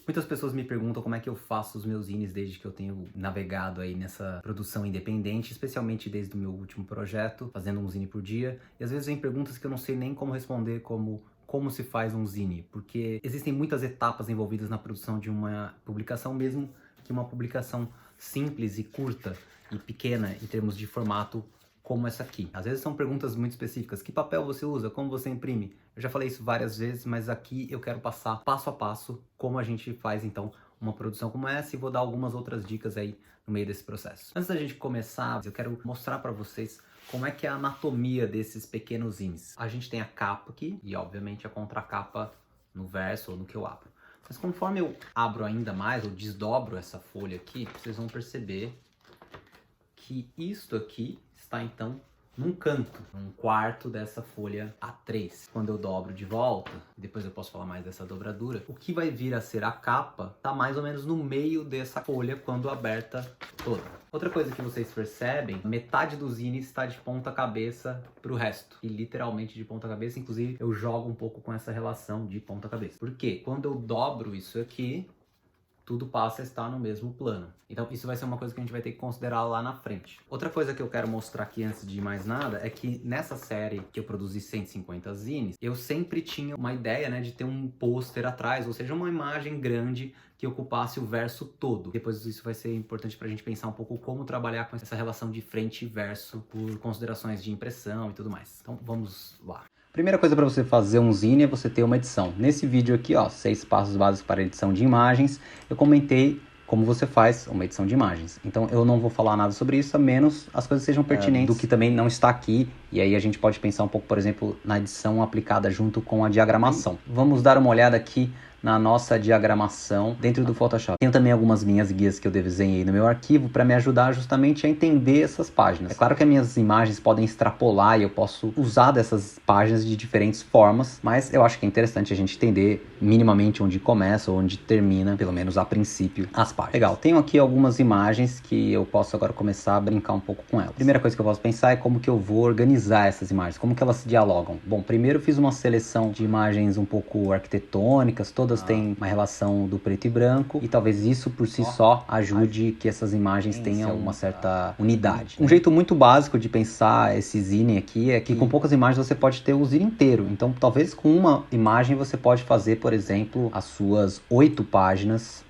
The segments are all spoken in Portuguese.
Muitas pessoas me perguntam como é que eu faço os meus zines desde que eu tenho navegado aí nessa produção independente, especialmente desde o meu último projeto, fazendo um zine por dia. E às vezes vem perguntas que eu não sei nem como responder, como se faz um zine, porque existem muitas etapas envolvidas na produção de uma publicação, mesmo que uma publicação simples e curta e pequena em termos de formato como essa aqui. Às vezes são perguntas muito específicas. Que papel você usa? Como você imprime? Eu já falei isso várias vezes, mas aqui eu quero passar passo a passo como a gente faz então uma produção como essa e vou dar algumas outras dicas aí no meio desse processo. Antes da gente começar, eu quero mostrar para vocês como é que é a anatomia desses pequenos zines. A gente tem a capa aqui e obviamente a contracapa no verso ou no que eu abro. Mas conforme eu abro ainda mais ou desdobro essa folha aqui, vocês vão perceber que isto aqui está então num canto, num quarto dessa folha A3. Quando eu dobro de volta, depois eu posso falar mais dessa dobradura, o que vai vir a ser a capa está mais ou menos no meio dessa folha quando aberta toda. Outra coisa que vocês percebem, metade do zine está de ponta cabeça para o resto. E literalmente de ponta cabeça, inclusive eu jogo um pouco com essa relação de ponta cabeça. Por quê? Quando eu dobro isso aqui, tudo passa a estar no mesmo plano. Então isso vai ser uma coisa que a gente vai ter que considerar lá na frente. Outra coisa que eu quero mostrar aqui antes de mais nada é que nessa série que eu produzi 150 zines, eu sempre tinha uma ideia, né, de ter um pôster atrás, ou seja, uma imagem grande que ocupasse o verso todo. Depois isso vai ser importante pra gente pensar um pouco como trabalhar com essa relação de frente e verso por considerações de impressão e tudo mais. Então vamos lá. Primeira coisa para você fazer um zine é você ter uma edição. Nesse vídeo aqui, ó, 6 passos básicos para edição de imagens, eu comentei como você faz uma edição de imagens. Então eu não vou falar nada sobre isso, a menos as coisas sejam pertinentes do que também não está aqui. E aí a gente pode pensar um pouco, por exemplo, na edição aplicada junto com a diagramação. Vamos dar uma olhada aqui na nossa diagramação dentro do Photoshop. Tenho também algumas linhas e guias que eu desenhei no meu arquivo para me ajudar justamente a entender essas páginas. É claro que as minhas imagens podem extrapolar e eu posso usar dessas páginas de diferentes formas, mas eu acho que é interessante a gente entender minimamente onde começa ou onde termina, pelo menos a princípio, as páginas. Legal, tenho aqui algumas imagens que eu posso agora começar a brincar um pouco com elas. Primeira coisa que eu posso pensar é como que eu vou organizar essas imagens, como que elas se dialogam. Bom, primeiro eu fiz uma seleção de imagens um pouco arquitetônicas, todas têm uma relação do preto e branco, e talvez isso por si só ajude que essas imagens tenham uma certa unidade. Um jeito muito básico de pensar esse zine aqui é que com poucas imagens você pode ter o zine inteiro. Então talvez com uma imagem você pode fazer, por exemplo, as suas 8 páginas,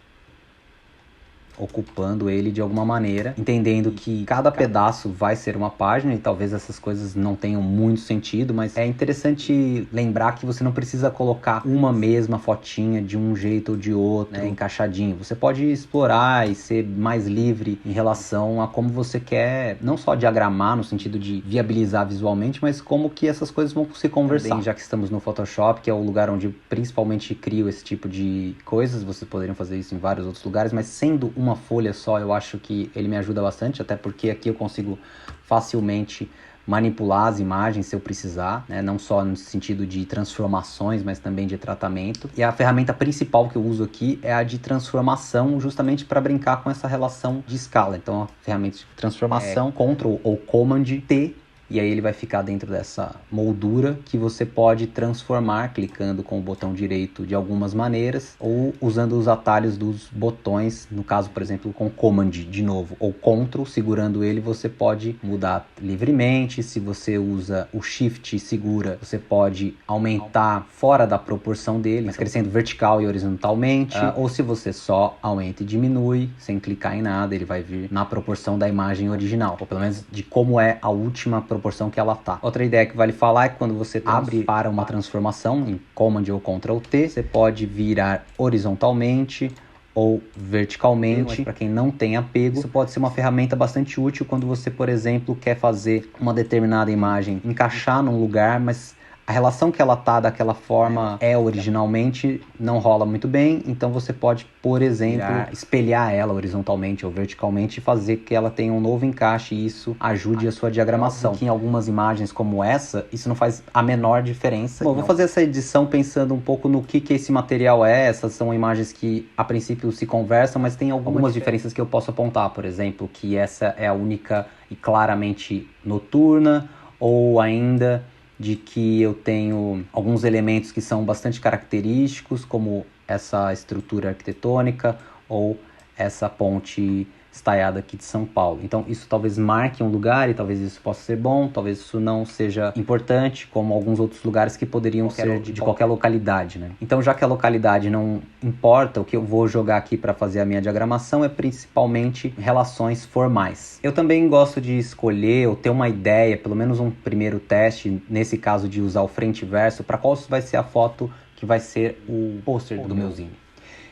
ocupando ele de alguma maneira, entendendo que cada pedaço vai ser uma página e talvez essas coisas não tenham muito sentido, mas é interessante lembrar que você não precisa colocar uma mesma fotinha de um jeito ou de outro, né, encaixadinho. Você pode explorar e ser mais livre em relação a como você quer, não só diagramar no sentido de viabilizar visualmente, mas como que essas coisas vão se conversar. Também, já que estamos no Photoshop, que é o lugar onde eu principalmente crio esse tipo de coisas, vocês poderiam fazer isso em vários outros lugares, mas sendo uma folha só, eu acho que ele me ajuda bastante, até porque aqui eu consigo facilmente manipular as imagens se eu precisar, né? Não só no sentido de transformações, mas também de tratamento. E a ferramenta principal que eu uso aqui é a de transformação, justamente para brincar com essa relação de escala. Então a ferramenta de transformação, Ctrl ou Command T, e aí ele vai ficar dentro dessa moldura que você pode transformar clicando com o botão direito de algumas maneiras ou usando os atalhos dos botões, no caso, por exemplo, com Command de novo ou Ctrl, segurando ele você pode mudar livremente. Se você usa o Shift e segura, você pode aumentar fora da proporção dele, mas crescendo vertical e horizontalmente, ou se você só aumenta e diminui sem clicar em nada, ele vai vir na proporção da imagem original, ou pelo menos de como é a última proporção que ela tá. Outra ideia que vale falar é que quando você abre para uma transformação em Command ou Ctrl T, você pode virar horizontalmente ou verticalmente. Para quem não tem apego, isso pode ser uma ferramenta bastante útil quando você, por exemplo, quer fazer uma determinada imagem encaixar num lugar, mas a relação que ela tá daquela forma originalmente não rola muito bem, então você pode, por exemplo, espelhar ela horizontalmente ou verticalmente e fazer que ela tenha um novo encaixe e isso ajude a sua diagramação. Que em algumas imagens como essa, isso não faz a menor diferença. Bom, eu vou fazer essa edição pensando um pouco no que esse material é. Essas são imagens que a princípio se conversam, mas tem algumas diferenças que eu posso apontar. Por exemplo, que essa é a única e claramente noturna, ou ainda de que eu tenho alguns elementos que são bastante característicos, como essa estrutura arquitetônica ou essa ponte estaiada aqui de São Paulo. Então isso talvez marque um lugar e talvez isso possa ser bom, talvez isso não seja importante, como alguns outros lugares que poderiam ser de qualquer localidade, né? Então já que a localidade não importa, o que eu vou jogar aqui para fazer a minha diagramação é principalmente relações formais. Eu também gosto de escolher ou ter uma ideia, pelo menos um primeiro teste, nesse caso de usar o frente e verso, para qual vai ser a foto que vai ser o pôster do meu zine.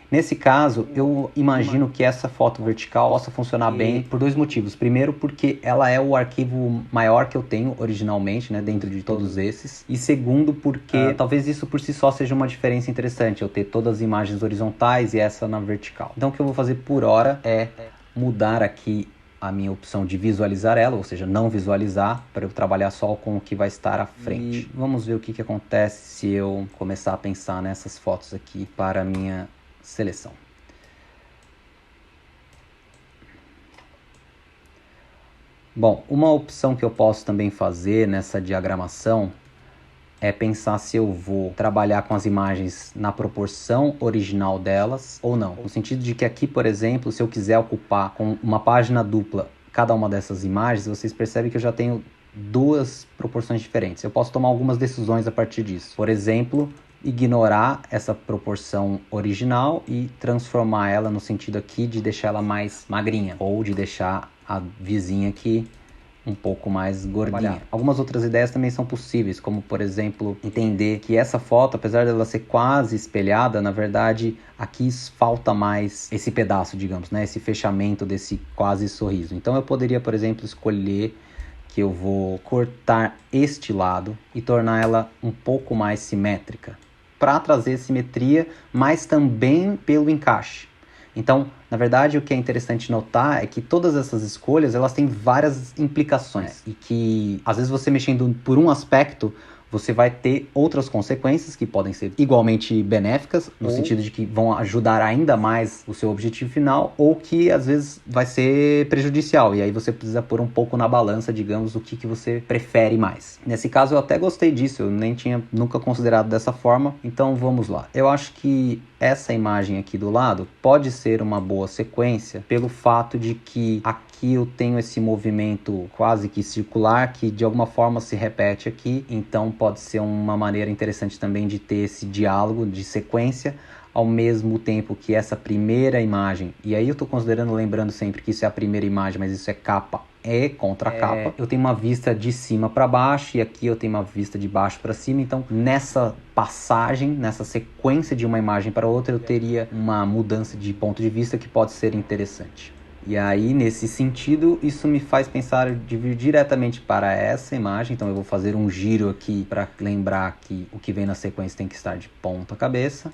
Nesse caso, eu imagino que essa foto vertical possa funcionar bem por dois motivos. Primeiro, porque ela é o arquivo maior que eu tenho originalmente, né, dentro de todos esses. E segundo, porque talvez isso por si só seja uma diferença interessante, eu ter todas as imagens horizontais e essa na vertical. Então o que eu vou fazer por hora é mudar aqui a minha opção de visualizar ela, ou seja, não visualizar, para eu trabalhar só com o que vai estar à frente. E vamos ver o que acontece se eu começar a pensar nessas fotos aqui para a minha seleção. Bom, uma opção que eu posso também fazer nessa diagramação é pensar se eu vou trabalhar com as imagens na proporção original delas ou não. No sentido de que aqui, por exemplo, se eu quiser ocupar com uma página dupla cada uma dessas imagens, vocês percebem que eu já tenho duas proporções diferentes. Eu posso tomar algumas decisões a partir disso. Por exemplo, ignorar essa proporção original e transformar ela no sentido aqui de deixar ela mais magrinha ou de deixar a vizinha aqui um pouco mais gordinha. Algumas outras ideias também são possíveis, como por exemplo, entender que essa foto, apesar dela ser quase espelhada, na verdade aqui falta mais esse pedaço, digamos, né? Esse fechamento desse quase sorriso. Então eu poderia, por exemplo, escolher que eu vou cortar este lado e tornar ela um pouco mais simétrica, para trazer simetria, mas também pelo encaixe. Então, na verdade, o que é interessante notar é que todas essas escolhas, elas têm várias implicações. E que, às vezes, você mexendo por um aspecto, você vai ter outras consequências que podem ser igualmente benéficas, no sentido de que vão ajudar ainda mais o seu objetivo final, ou que às vezes vai ser prejudicial, e aí você precisa pôr um pouco na balança, digamos, o que você prefere mais. Nesse caso eu até gostei disso, eu nem tinha nunca considerado dessa forma, então vamos lá. Eu acho que essa imagem aqui do lado pode ser uma boa sequência pelo fato de que aqui eu tenho esse movimento quase que circular que de alguma forma se repete aqui, então pode ser uma maneira interessante também de ter esse diálogo de sequência, ao mesmo tempo que essa primeira imagem, e aí eu estou considerando, lembrando sempre que isso é a primeira imagem, mas isso é capa e contra capa, eu tenho uma vista de cima para baixo e aqui eu tenho uma vista de baixo para cima, então nessa passagem, nessa sequência de uma imagem para outra, eu teria uma mudança de ponto de vista que pode ser interessante. E aí, nesse sentido, isso me faz pensar de vir diretamente para essa imagem. Então eu vou fazer um giro aqui para lembrar que o que vem na sequência tem que estar de ponta cabeça.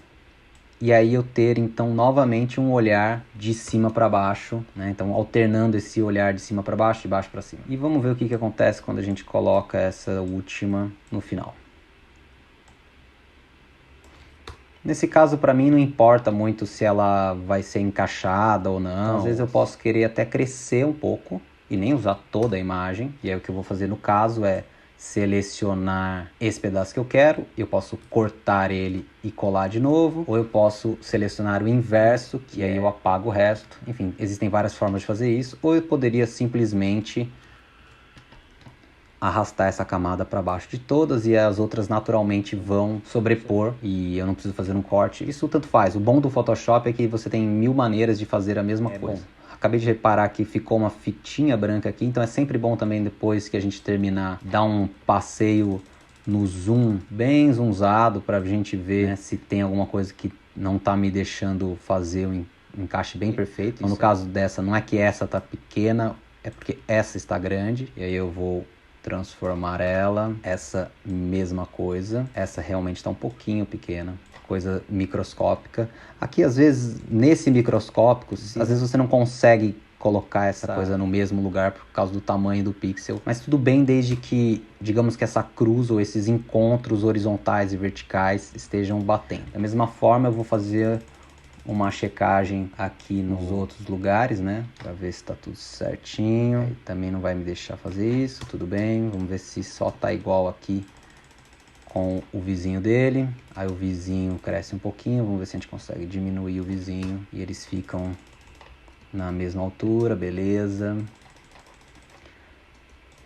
E aí eu ter, então, novamente um olhar de cima para baixo, né? Então, alternando esse olhar de cima para baixo, de baixo para cima. E vamos ver o que acontece quando a gente coloca essa última no final. Nesse caso, para mim, não importa muito se ela vai ser encaixada ou não. Às vezes eu posso querer até crescer um pouco e nem usar toda a imagem. E aí o que eu vou fazer no caso é selecionar esse pedaço que eu quero. Eu posso cortar ele e colar de novo. Ou eu posso selecionar o inverso, que aí eu apago o resto. Enfim, existem várias formas de fazer isso. Ou eu poderia simplesmente arrastar essa camada para baixo de todas e as outras naturalmente vão sobrepor e eu não preciso fazer um corte. Isso tanto faz. O bom do Photoshop é que você tem 1000 maneiras de fazer a mesma coisa. Acabei de reparar que ficou uma fitinha branca aqui, então é sempre bom também depois que a gente terminar dar um passeio no zoom, bem zoomzado, para a gente ver, né, se tem alguma coisa que não está me deixando fazer um encaixe bem perfeito. Então, no caso dessa, não é que essa está pequena, é porque essa está grande, e aí eu vou transformar ela, essa mesma coisa, essa realmente está um pouquinho pequena, coisa microscópica. Aqui às vezes, nesse microscópico, às vezes você não consegue colocar essa coisa no mesmo lugar por causa do tamanho do pixel, mas tudo bem desde que, digamos que essa cruz ou esses encontros horizontais e verticais estejam batendo. Da mesma forma eu vou fazer uma checagem aqui nos outros lugares, né? Pra ver se tá tudo certinho. Aí também não vai me deixar fazer isso, tudo bem. Vamos ver se só tá igual aqui com o vizinho dele. Aí o vizinho cresce um pouquinho, vamos ver se a gente consegue diminuir o vizinho e eles ficam na mesma altura, beleza.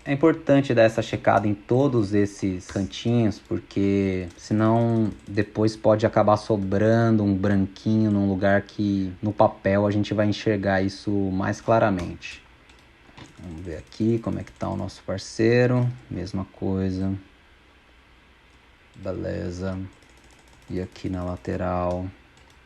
É importante dar essa checada em todos esses cantinhos, porque senão depois pode acabar sobrando um branquinho num lugar que no papel a gente vai enxergar isso mais claramente. Vamos ver aqui como é que tá o nosso parceiro, mesma coisa. Beleza. E aqui na lateral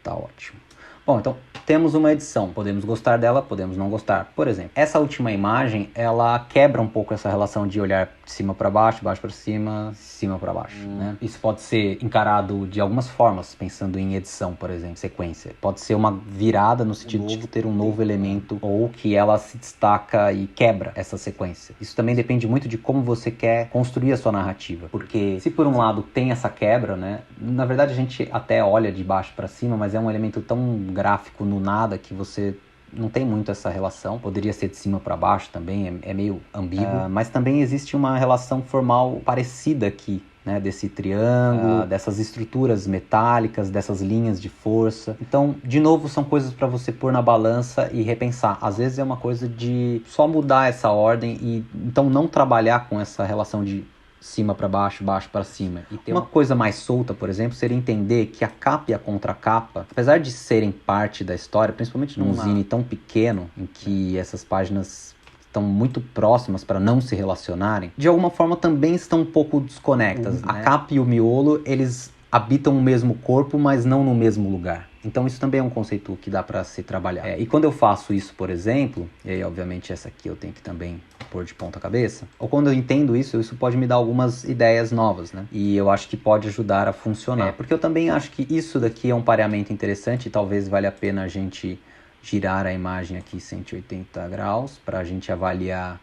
tá ótimo. Bom, então temos uma edição, podemos gostar dela, podemos não gostar. Por exemplo, essa última imagem, ela quebra um pouco essa relação de olhar de cima para baixo para cima para baixo, né? Isso pode ser encarado de algumas formas, pensando em edição, por exemplo, sequência. Pode ser uma virada no sentido de ter um novo elemento, ou que ela se destaca e quebra essa sequência. Isso também depende muito de como você quer construir a sua narrativa, porque se por um lado tem essa quebra, né? Na verdade a gente até olha de baixo para cima, mas é um elemento tão gráfico no nada que você não tem muito essa relação. Poderia ser de cima para baixo também, é meio ambíguo. Mas também existe uma relação formal parecida aqui, né? Desse triângulo, dessas estruturas metálicas, dessas linhas de força. Então, de novo, são coisas para você pôr na balança e repensar. Às vezes é uma coisa de só mudar essa ordem e então não trabalhar com essa relação de cima para baixo, baixo para cima. E tem uma coisa mais solta, por exemplo, seria entender que a capa e a contracapa, apesar de serem parte da história, principalmente num zine tão pequeno, em que essas páginas estão muito próximas para não se relacionarem, de alguma forma também estão um pouco desconectas. A capa e o miolo, eles habitam o mesmo corpo, mas não no mesmo lugar. Então isso também é um conceito que dá para se trabalhar. E quando eu faço isso, por exemplo, e aí obviamente essa aqui eu tenho que também pôr de ponta cabeça, ou quando eu entendo isso pode me dar algumas ideias novas, né? E eu acho que pode ajudar a funcionar. Porque eu também acho que isso daqui é um pareamento interessante e talvez valha a pena a gente girar a imagem aqui 180 graus para a gente avaliar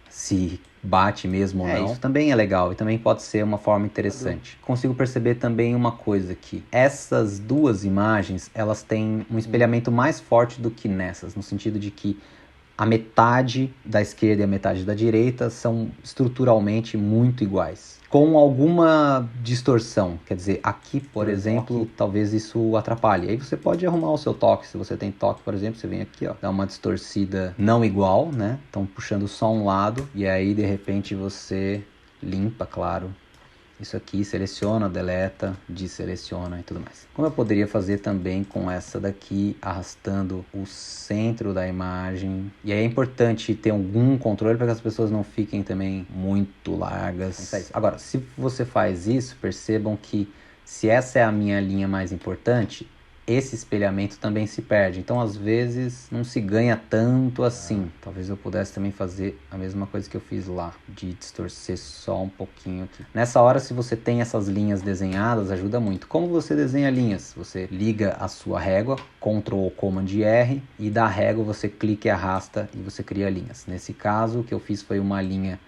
se bate mesmo ou não. Isso também é legal e também pode ser uma forma interessante. Consigo perceber também uma coisa aqui. Essas duas imagens, elas têm um espelhamento mais forte do que nessas, no sentido de que a metade da esquerda e a metade da direita são estruturalmente muito iguais, com alguma distorção. Quer dizer, aqui, por exemplo, talvez isso atrapalhe. Aí você pode arrumar o seu toque. Se você tem toque, por exemplo, você vem aqui, ó, dá uma distorcida não igual, né? Então, puxando só um lado. E aí, de repente, você limpa, claro, isso aqui, seleciona, deleta, deseleciona e tudo mais. Como eu poderia fazer também com essa daqui, arrastando o centro da imagem. E aí é importante ter algum controle para que as pessoas não fiquem também muito largas. Agora, se você faz isso, percebam que se essa é a minha linha mais importante, esse espelhamento também se perde. Então, às vezes, não se ganha tanto assim. Talvez eu pudesse também fazer a mesma coisa que eu fiz lá, de distorcer só um pouquinho aqui. Nessa hora, se você tem essas linhas desenhadas, ajuda muito. Como você desenha linhas? Você liga a sua régua, Ctrl ou Command R, e da régua você clica e arrasta e você cria linhas. Nesse caso, o que eu fiz foi uma linha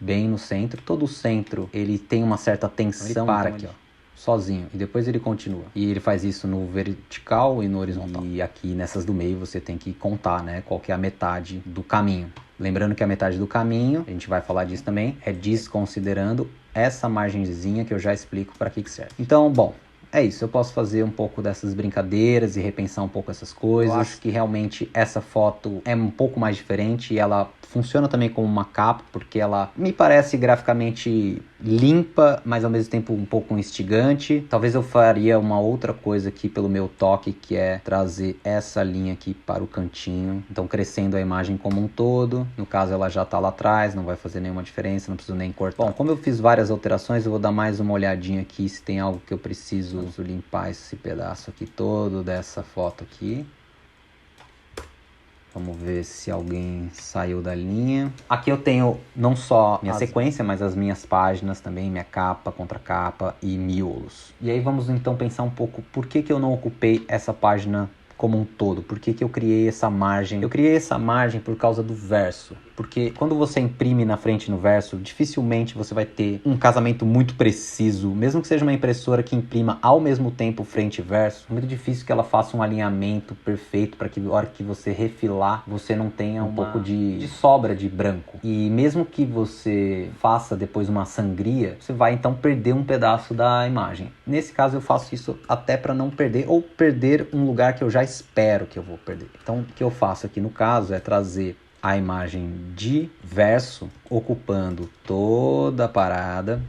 bem no centro. Todo o centro, ele tem uma certa tensão. Ele para aqui, ó, sozinho, e depois ele continua. E ele faz isso no vertical e no horizontal. E aqui nessas do meio você tem que contar, né, qual que é a metade do caminho. Lembrando que a metade do caminho, a gente vai falar disso também, é desconsiderando essa margenzinha que eu já explico para que serve. Então, bom, é isso. Eu posso fazer um pouco dessas brincadeiras e repensar um pouco essas coisas. Eu acho que realmente essa foto é um pouco mais diferente e ela funciona também como uma capa, porque ela me parece graficamente limpa, mas ao mesmo tempo um pouco instigante. Talvez eu faria uma outra coisa aqui pelo meu toque, que é trazer essa linha aqui para o cantinho. Então crescendo a imagem como um todo. No caso ela já está lá atrás, não vai fazer nenhuma diferença, não preciso nem cortar. Bom, como eu fiz várias alterações, eu vou dar mais uma olhadinha aqui se tem algo que eu preciso limpar esse pedaço aqui todo dessa foto aqui. Vamos ver se alguém saiu da linha. Aqui eu tenho não só minha sequência, mas as minhas páginas também, minha capa, contracapa e miolos. E aí vamos então pensar um pouco por que eu não ocupei essa página como um todo. Por que que eu criei essa margem? Eu criei essa margem por causa do verso. Porque quando você imprime na frente e no verso, dificilmente você vai ter um casamento muito preciso. Mesmo que seja uma impressora que imprima ao mesmo tempo frente e verso, é muito difícil que ela faça um alinhamento perfeito para que na hora que você refilar, você não tenha um pouco de sobra de branco. E mesmo que você faça depois uma sangria, você vai então perder um pedaço da imagem. Nesse caso eu faço isso até para não perder ou perder um lugar que eu já espero que eu vou perder. Então o que eu faço aqui no caso é trazer a imagem de verso ocupando toda a parada.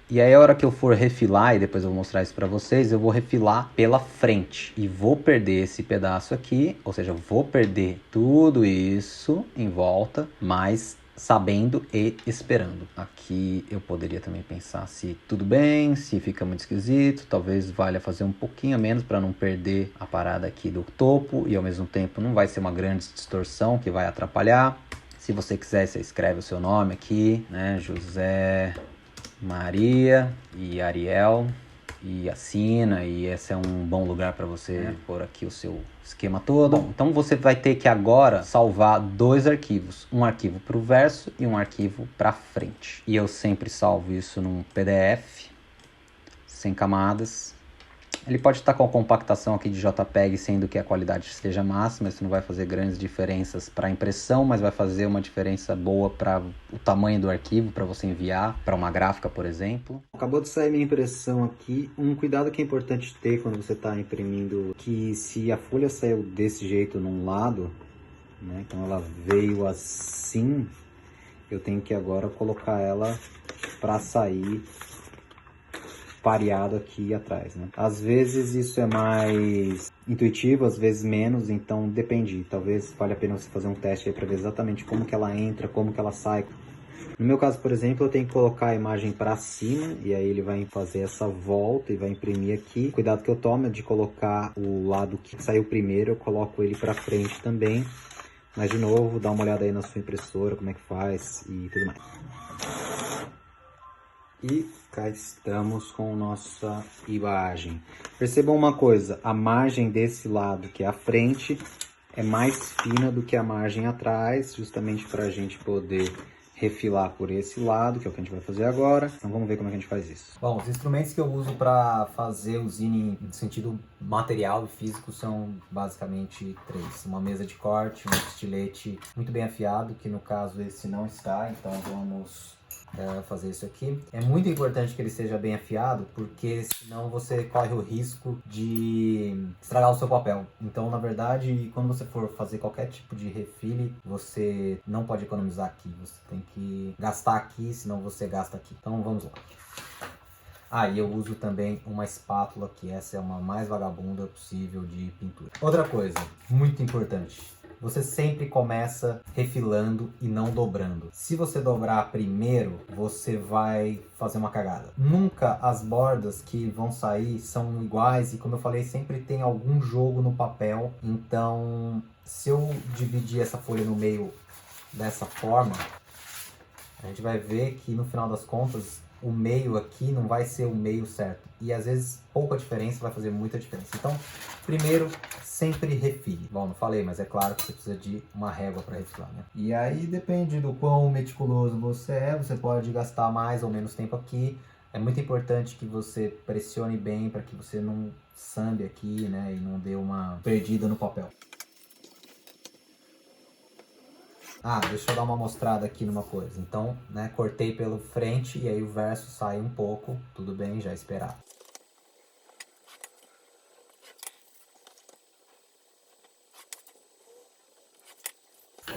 E aí a hora que eu for refilar, e depois eu vou mostrar isso para vocês, eu vou refilar pela frente. E vou perder esse pedaço aqui, ou seja, vou perder tudo isso em volta, mas sabendo e esperando. Aqui eu poderia também pensar se tudo bem, se fica muito esquisito, talvez valha fazer um pouquinho a menos para não perder a parada aqui do topo e ao mesmo tempo não vai ser uma grande distorção que vai atrapalhar. Se você quiser, você escreve o seu nome aqui, né? José, Maria e Ariel, e assina, e esse é um bom lugar para você pôr aqui o seu esquema todo. Bom, então você vai ter que agora salvar dois arquivos, um arquivo para o verso e um arquivo para frente. E eu sempre salvo isso num PDF, sem camadas. Ele pode estar com a compactação aqui de JPEG, sendo que a qualidade esteja máxima. Isso não vai fazer grandes diferenças para a impressão, mas vai fazer uma diferença boa para o tamanho do arquivo, para você enviar para uma gráfica, por exemplo. Acabou de sair minha impressão aqui. Um cuidado que é importante ter quando você está imprimindo, que se a folha saiu desse jeito num lado, né, então ela veio assim, eu tenho que agora colocar ela para sair pareado aqui atrás, né? Às vezes isso é mais intuitivo, às vezes menos, então depende. Talvez valha a pena você fazer um teste aí para ver exatamente como que ela entra, como que ela sai. No meu caso, por exemplo, eu tenho que colocar a imagem para cima e aí ele vai fazer essa volta e vai imprimir aqui. Cuidado que eu tomo é de colocar o lado que saiu primeiro, eu coloco ele para frente também. Mas de novo, dá uma olhada aí na sua impressora, como é que faz e tudo mais. E cá estamos com nossa imagem. Percebam uma coisa, a margem desse lado, que é a frente, é mais fina do que a margem atrás, justamente para a gente poder refilar por esse lado, que é o que a gente vai fazer agora. Então vamos ver como é que a gente faz isso. Bom, os instrumentos que eu uso para fazer o zine no sentido material e físico são basicamente três. Uma mesa de corte, um estilete muito bem afiado, que no caso esse não está, então vamos fazer isso aqui. É muito importante que ele esteja bem afiado, porque senão você corre o risco de estragar o seu papel. Então, na verdade, quando você for fazer qualquer tipo de refile, você não pode economizar aqui. Você tem que gastar aqui, senão você gasta aqui. Então, vamos lá. Ah, e eu uso também uma espátula, que essa é uma mais vagabunda possível de pintura. Outra coisa, muito importante. Você sempre começa refilando e não dobrando. Se você dobrar primeiro, você vai fazer uma cagada. Nunca as bordas que vão sair são iguais e, como eu falei, sempre tem algum jogo no papel. Então, se eu dividir essa folha no meio dessa forma, a gente vai ver que no final das contas o meio aqui não vai ser o meio certo. E às vezes pouca diferença vai fazer muita diferença. Então, primeiro, sempre refile. Bom, não falei, mas é claro que você precisa de uma régua para refilar, né? E aí depende do quão meticuloso você é, você pode gastar mais ou menos tempo aqui. É muito importante que você pressione bem para que você não sambe aqui, né? E não dê uma perdida no papel. Ah, deixa eu dar uma mostrada aqui numa coisa. Então, né, cortei pelo frente e aí o verso sai um pouco. Tudo bem, já esperado.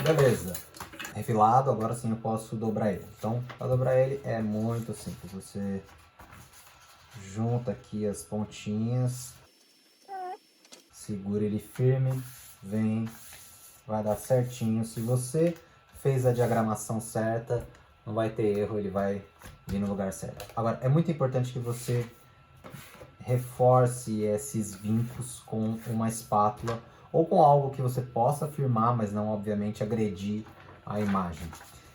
Beleza. Refilado, agora sim eu posso dobrar ele. Então, para dobrar ele é muito simples. Você junta aqui as pontinhas, segura ele firme, vem, vai dar certinho. Se você fez a diagramação certa, não vai ter erro, ele vai vir no lugar certo. Agora, é muito importante que você reforce esses vincos com uma espátula ou com algo que você possa firmar, mas não, obviamente, agredir a imagem.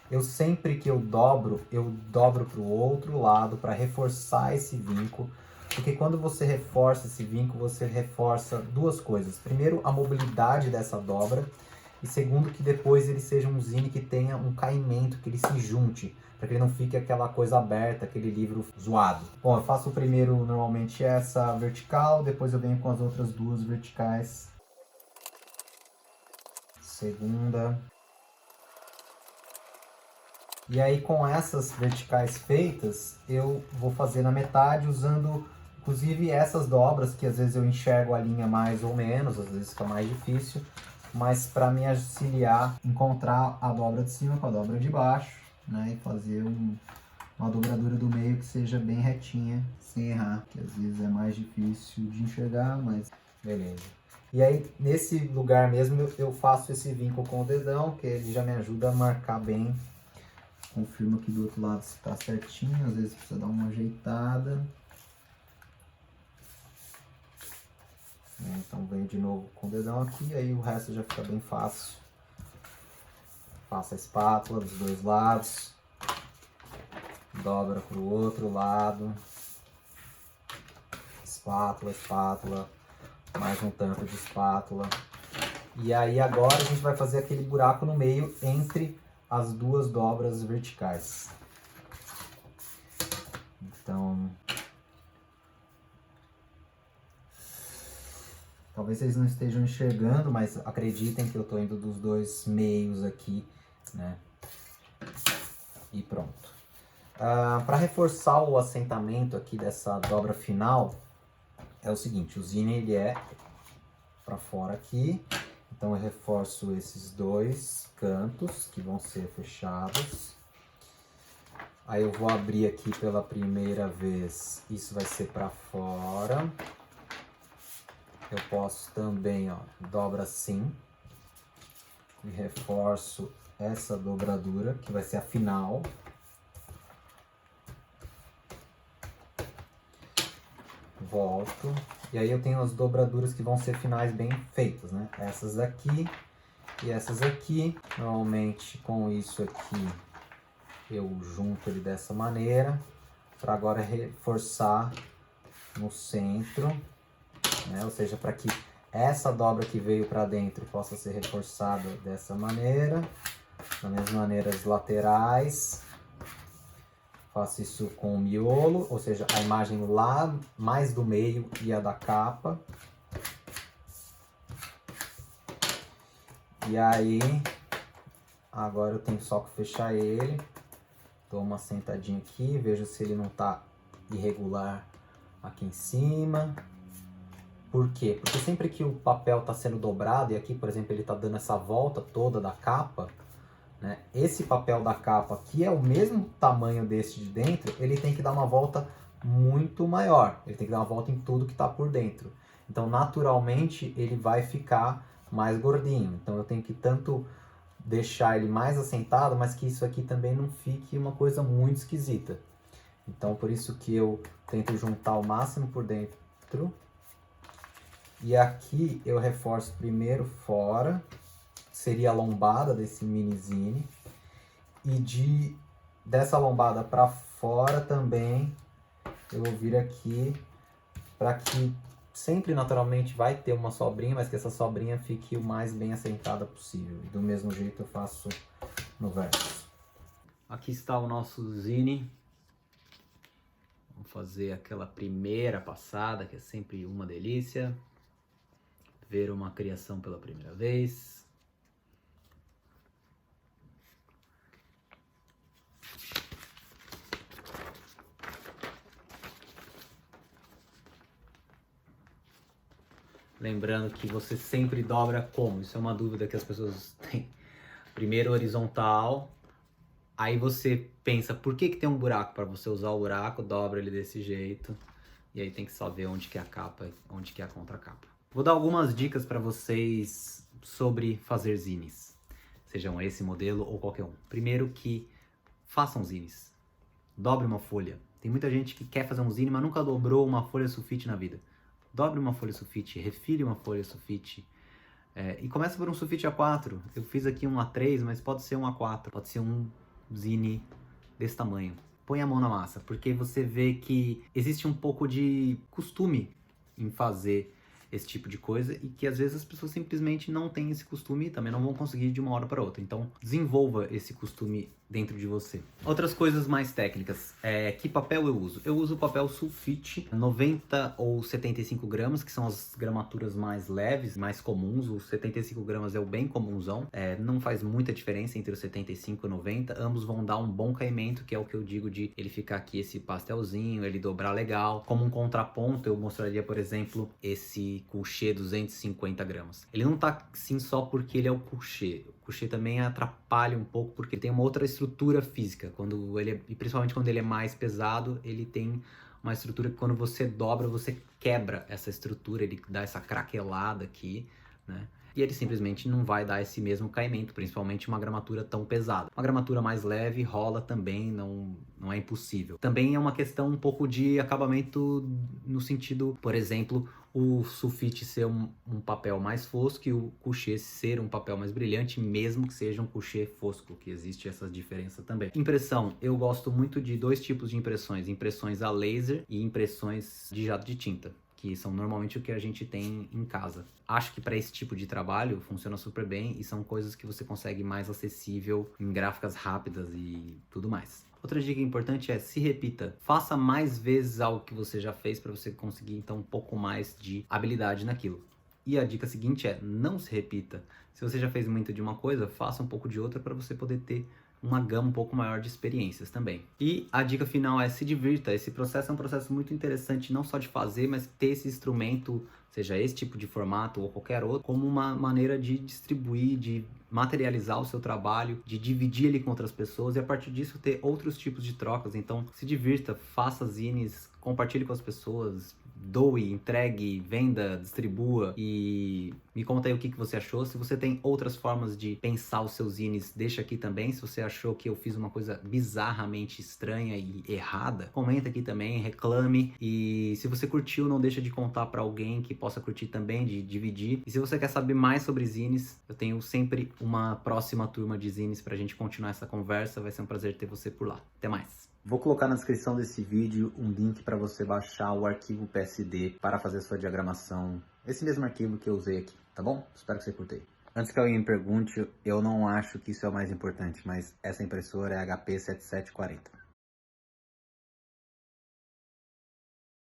Eu sempre que eu dobro para o outro lado para reforçar esse vinco, Porque quando você reforça esse vinco, você reforça duas coisas. Primeiro, a mobilidade dessa dobra. E segundo, que depois ele seja um zine que tenha um caimento, que ele se junte, para que ele não fique aquela coisa aberta, aquele livro zoado. Bom, eu faço o primeiro, normalmente, essa vertical, depois eu venho com as outras duas verticais. Segunda. E aí, com essas verticais feitas, eu vou fazer na metade usando, inclusive, essas dobras, que às vezes eu enxergo a linha mais ou menos, às vezes fica mais difícil, mas para me auxiliar, encontrar a dobra de cima com a dobra de baixo, né, e fazer uma dobradura do meio que seja bem retinha, sem errar, que às vezes é mais difícil de enxergar, mas beleza. E aí, nesse lugar mesmo, eu faço esse vinco com o dedão, que ele já me ajuda a marcar bem. Confirmo aqui do outro lado se está certinho, às vezes precisa dar uma ajeitada. Então venho de novo com o dedão aqui, aí o resto já fica bem fácil. Passa a espátula dos dois lados, dobra para o outro lado, espátula, espátula, mais um tanto de espátula. E aí agora a gente vai fazer aquele buraco no meio entre as duas dobras verticais. Então, talvez vocês não estejam enxergando, mas acreditem que eu estou indo dos dois meios aqui, né? E pronto. Para reforçar o assentamento aqui dessa dobra final, é o seguinte, o zine ele é para fora aqui, então eu reforço esses dois cantos que vão ser fechados. Aí eu vou abrir aqui pela primeira vez, isso vai ser para fora. Eu posso também, ó, dobra assim e reforço essa dobradura, que vai ser a final. Volto. E aí eu tenho as dobraduras que vão ser finais bem feitas, né? Essas aqui e essas aqui. Normalmente com isso aqui eu junto ele dessa maneira, para agora reforçar no centro, né? Ou seja, para que essa dobra que veio para dentro possa ser reforçada dessa maneira. Da mesma maneira as laterais. Faço isso com o miolo, ou seja, a imagem lá mais do meio e a da capa. E aí, agora eu tenho só que fechar ele. Dou uma sentadinha aqui, vejo se ele não está irregular aqui em cima. Por quê? Porque sempre que o papel está sendo dobrado, e aqui, por exemplo, ele está dando essa volta toda da capa, né? Esse papel da capa, que é o mesmo tamanho desse de dentro, ele tem que dar uma volta muito maior. Ele tem que dar uma volta em tudo que está por dentro. Então, naturalmente, ele vai ficar mais gordinho. Então, eu tenho que tanto deixar ele mais assentado, mas que isso aqui também não fique uma coisa muito esquisita. Então, por isso que eu tento juntar o máximo por dentro. E aqui eu reforço primeiro fora, seria a lombada desse mini zine. E dessa lombada para fora também eu vou vir aqui para que sempre naturalmente vai ter uma sobrinha, mas que essa sobrinha fique o mais bem assentada possível. E do mesmo jeito eu faço no verso. Aqui está o nosso zine. Vamos fazer aquela primeira passada, que é sempre uma delícia. Ver uma criação pela primeira vez. Lembrando que você sempre dobra como? Isso é uma dúvida que as pessoas têm. Primeiro horizontal, aí você pensa, por que tem um buraco? Para você usar o buraco, dobra ele desse jeito. E aí tem que só ver onde que é a capa, onde que é a contracapa. Vou dar algumas dicas para vocês sobre fazer zines. Sejam esse modelo ou qualquer um. Primeiro que façam zines. Dobre uma folha. Tem muita gente que quer fazer um zine, mas nunca dobrou uma folha sulfite na vida. Dobre uma folha sulfite, refile uma folha sulfite. E começa por um sulfite A4. Eu fiz aqui um A3, mas pode ser um A4. Pode ser um zine desse tamanho. põe a mão na massa, porque você vê que existe um pouco de costume em fazer esse tipo de coisa e que às vezes as pessoas simplesmente não têm esse costume e também não vão conseguir de uma hora para outra. Então, desenvolva esse costume dentro de você. Outras coisas mais técnicas, que papel eu uso? Eu uso papel sulfite, 90 ou 75 gramas, que são as gramaturas mais leves, mais comuns. Os 75 gramas é o bem comunzão, não faz muita diferença entre os 75 e 90, ambos vão dar um bom caimento, que é o que eu digo de ele ficar aqui esse pastelzinho, ele dobrar legal. Como um contraponto, eu mostraria, por exemplo, esse couché 250 gramas. Ele não tá assim só porque ele é o couché. O couché também atrapalha um pouco porque tem uma outra estrutura física. E principalmente quando ele é mais pesado, ele tem uma estrutura que quando você dobra, você quebra essa estrutura, ele dá essa craquelada aqui, né? E ele simplesmente não vai dar esse mesmo caimento, principalmente uma gramatura tão pesada. Uma gramatura mais leve rola também, não é impossível. Também é uma questão um pouco de acabamento no sentido, por exemplo, o sulfite ser um papel mais fosco e o couché ser um papel mais brilhante, mesmo que seja um couché fosco, que existe essa diferença também. Impressão, eu gosto muito de dois tipos de impressões, impressões a laser e impressões de jato de tinta, que são normalmente o que a gente tem em casa. Acho que para esse tipo de trabalho funciona super bem e são coisas que você consegue mais acessível em gráficas rápidas e tudo mais. Outra dica importante é se repita. Faça mais vezes algo que você já fez para você conseguir então um pouco mais de habilidade naquilo. E a dica seguinte é não se repita. Se você já fez muito de uma coisa, faça um pouco de outra para você poder ter uma gama um pouco maior de experiências também. E a dica final é se divirta. Esse processo é um processo muito interessante, não só de fazer, mas ter esse instrumento, seja esse tipo de formato ou qualquer outro, como uma maneira de distribuir, de materializar o seu trabalho, de dividir ele com outras pessoas e a partir disso ter outros tipos de trocas. Então se divirta, faça zines, compartilhe com as pessoas, doe, entregue, venda, distribua e me conta aí o que você achou. Se você tem outras formas de pensar os seus zines, deixa aqui também. Se você achou que eu fiz uma coisa bizarramente estranha e errada, comenta aqui também, reclame. E se você curtiu, não deixa de contar para alguém que possa curtir também, de dividir. E se você quer saber mais sobre zines, eu tenho sempre uma próxima turma de zines pra gente continuar essa conversa. Vai ser um prazer ter você por lá. Até mais! Vou colocar na descrição desse vídeo um link para você baixar o arquivo PSD para fazer a sua diagramação. Esse mesmo arquivo que eu usei aqui, tá bom? Espero que você curta aí. Antes que alguém me pergunte, eu não acho que isso é o mais importante, mas essa impressora é HP 7740.